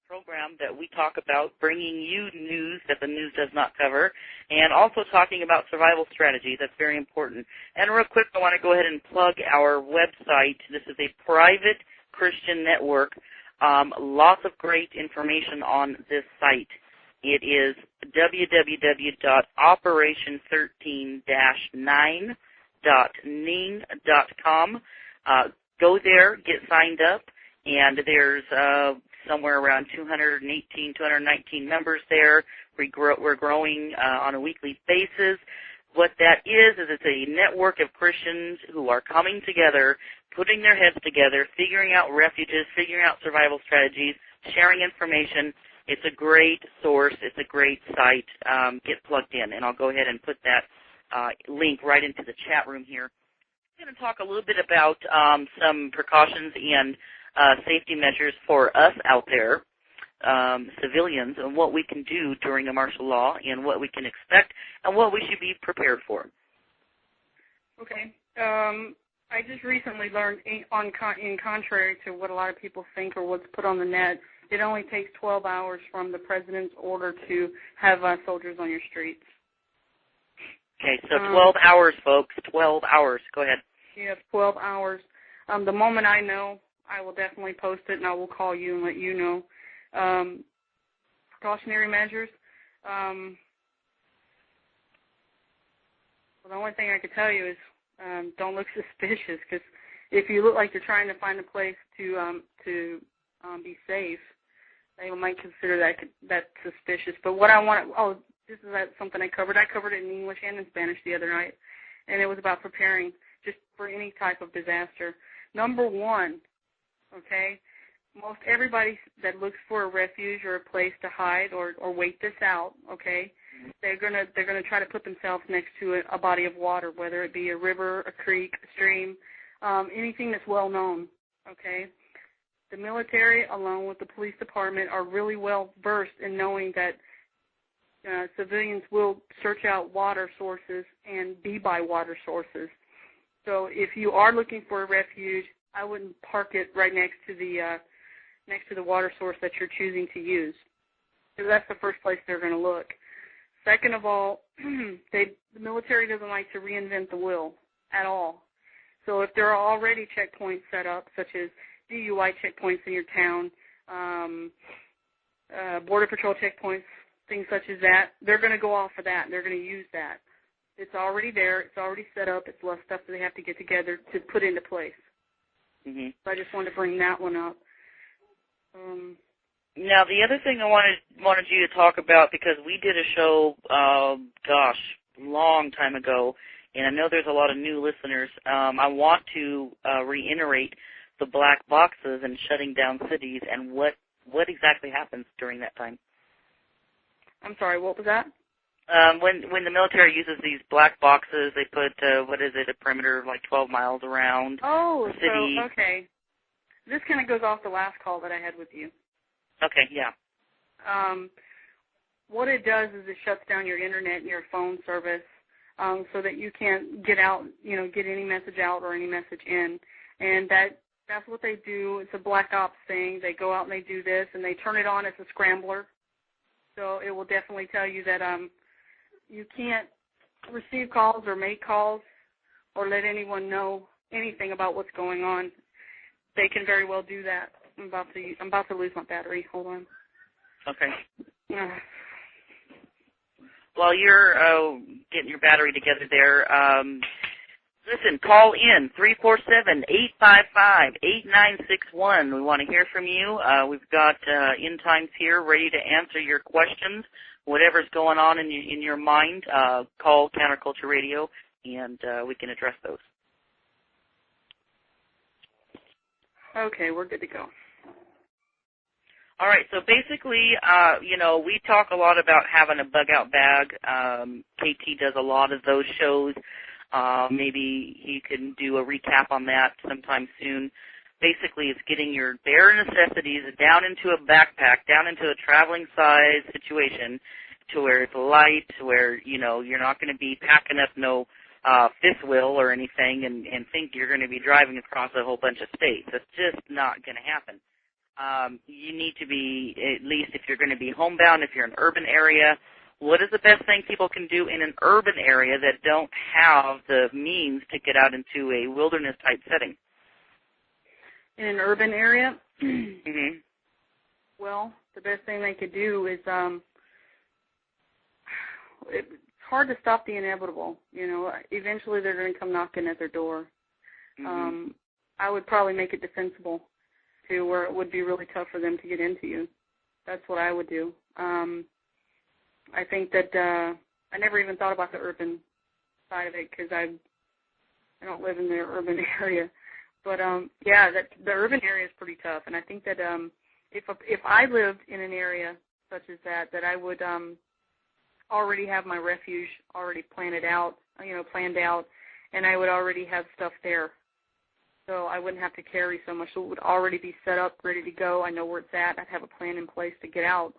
program that we talk about bringing you news that the news does not cover, and also talking about survival strategies. That's very important. And real quick, I want to go ahead and plug our website. This is a private Christian network. Lots of great information on this site. It is www.operation13-9.ning.com. Go there, get signed up, and there's somewhere around 218, 219 members there. We're growing on a weekly basis. What that is it's a network of Christians who are coming together, putting their heads together, figuring out refuges, figuring out survival strategies, sharing information. It's a great source. It's a great site. Get plugged in, and I'll go ahead and put that link right into the chat room here. I'm going to talk a little bit about some precautions and safety measures for us out there, civilians, and what we can do during a martial law and what we can expect and what we should be prepared for. Okay. I just recently learned, in contrary to what a lot of people think or what's put on the net, it only takes 12 hours from the president's order to have soldiers on your streets. Okay, so 12 hours, folks, 12 hours. Go ahead. Yeah, 12 hours. The moment I know, I will definitely post it, and I will call you and let you know. Precautionary measures. Well, the only thing I could tell you is don't look suspicious, because if you look like you're trying to find a place to be safe, they might consider that suspicious. But what I want, this is something I covered. I covered it in English and in Spanish the other night, and it was about preparing just for any type of disaster. Number one, okay, most everybody that looks for a refuge or a place to hide or wait this out, okay, they're gonna try to put themselves next to a body of water, whether it be a river, a creek, a stream, anything that's well known, okay. The military, along with the police department, are really well versed in knowing that civilians will search out water sources and be by water sources. So if you are looking for a refuge, I wouldn't park it right next to the water source that you're choosing to use, because that's the first place they're going to look. Second of all, the military doesn't like to reinvent the wheel at all. So if there are already checkpoints set up, such as DUI checkpoints in your town, Border Patrol checkpoints, things such as that, they're going to go off of that, and they're going to use that. It's already there. It's already set up. It's less stuff that they have to get together to put into place. Mm-hmm. So I just wanted to bring that one up. Now, the other thing I wanted you to talk about, because we did a show, long time ago, and I know there's a lot of new listeners. I want to reiterate the black boxes and shutting down cities and what exactly happens during that time. I'm sorry, what was that? When the military uses these black boxes, they put, a perimeter of like 12 miles around the city. So, okay. This kind of goes off the last call that I had with you. Okay, yeah. What it does is it shuts down your internet and your phone service so that you can't get out, get any message out or any message in. And that's what they do. It's a black ops thing. They go out and they do this, and they turn it on as a scrambler. So it will definitely tell you that you can't receive calls or make calls or let anyone know anything about what's going on. They can very well do that. I'm about to lose my battery. Hold on. Okay. While you're getting your battery together there, listen, call in, 347-855-8961. We want to hear from you. We've got Entimes here ready to answer your questions. Whatever's going on in your mind, call Counterculture Radio, and we can address those. Okay, we're good to go. All right, so basically, we talk a lot about having a bug-out bag. KT does a lot of those shows. Maybe he can do a recap on that sometime soon. Basically, it's getting your bare necessities down into a backpack, down into a traveling size situation to where it's light, to where, you're not going to be packing up no fifth wheel or anything and think you're going to be driving across a whole bunch of states. That's just not going to happen. you need to be, at least if you're going to be homebound, if you're in an urban area, what is the best thing people can do in an urban area that don't have the means to get out into a wilderness-type setting? In an urban area? Mm-hmm. Well, the best thing they could do is, it's hard to stop the inevitable. You know, eventually they're going to come knocking at their door. Mm-hmm. I would probably make it defensible to where it would be really tough for them to get into you. That's what I would do. I think that I never even thought about the urban side of it because I don't live in the urban area. But, yeah, the urban area is pretty tough. And I think that if I lived in an area such as that I would already have my refuge already planned out, and I would already have stuff there. So I wouldn't have to carry so much. So it would already be set up, ready to go. I know where it's at. I'd have a plan in place to get out.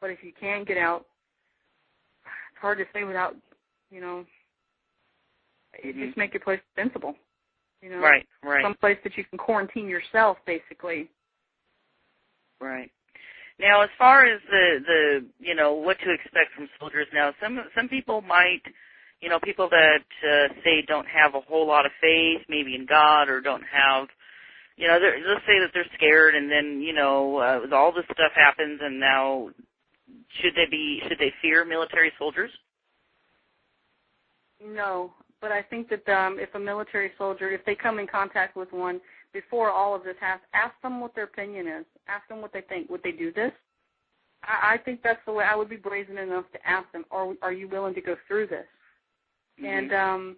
But if you can get out, it's hard to say without, it just make your place defensible. Right. Some place that you can quarantine yourself, basically. Right. Now, as far as the what to expect from soldiers now, some people might, people that say don't have a whole lot of faith, maybe in God, or don't have, let's say that they're scared, and then all this stuff happens, and now should they fear military soldiers? No, but I think that if a military soldier, if they come in contact with one before all of this happens, ask them what their opinion is. Ask them what they think. Would they do this? I think that's the way I would be brazen enough to ask them, or are you willing to go through this? Mm-hmm. And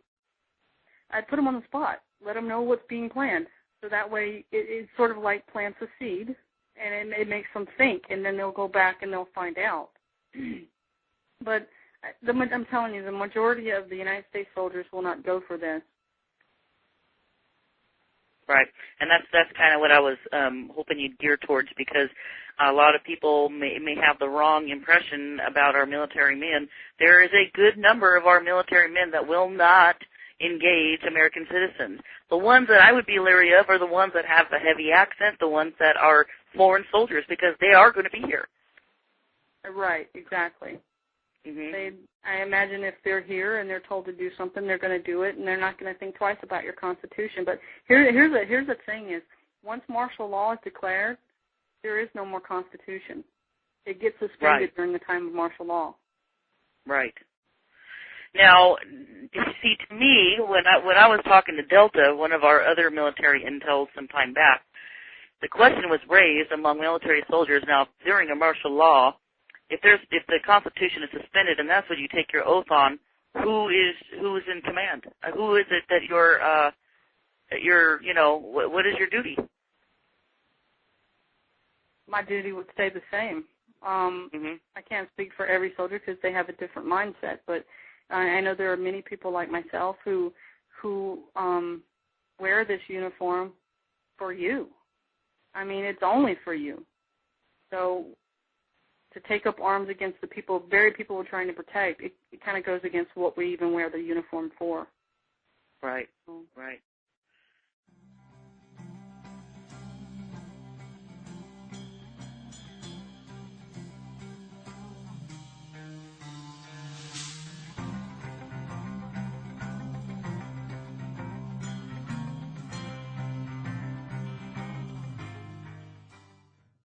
I'd put them on the spot, let them know what's being planned. So that way it sort of like plants a seed, and it makes them think, and then they'll go back and they'll find out. But I'm telling you, the majority of the United States soldiers will not go for this. Right, and that's kind of what I was hoping you'd gear towards, because a lot of people may have the wrong impression about our military men. There is a good number of our military men that will not engage American citizens. The ones that I would be leery of are the ones that have the heavy accent, the ones that are foreign soldiers, because they are going to be here. Right, exactly. Mm-hmm. I imagine if they're here and they're told to do something, they're going to do it, and they're not going to think twice about your Constitution. But here's the thing is, once martial law is declared, there is no more Constitution. It gets suspended during the time of martial law. Right. Now, see, to me, when I was talking to Delta, one of our other military intel some time back, the question was raised among military soldiers. Now, during a martial law, if the Constitution is suspended, and that's what you take your oath on, who is in command? Who is it that what is your duty? My duty would stay the same. I can't speak for every soldier because they have a different mindset, but I know there are many people like myself who wear this uniform for you. I mean, it's only for you. So to take up arms against the very people we're trying to protect, it kind of goes against what we even wear the uniform for. Right, right.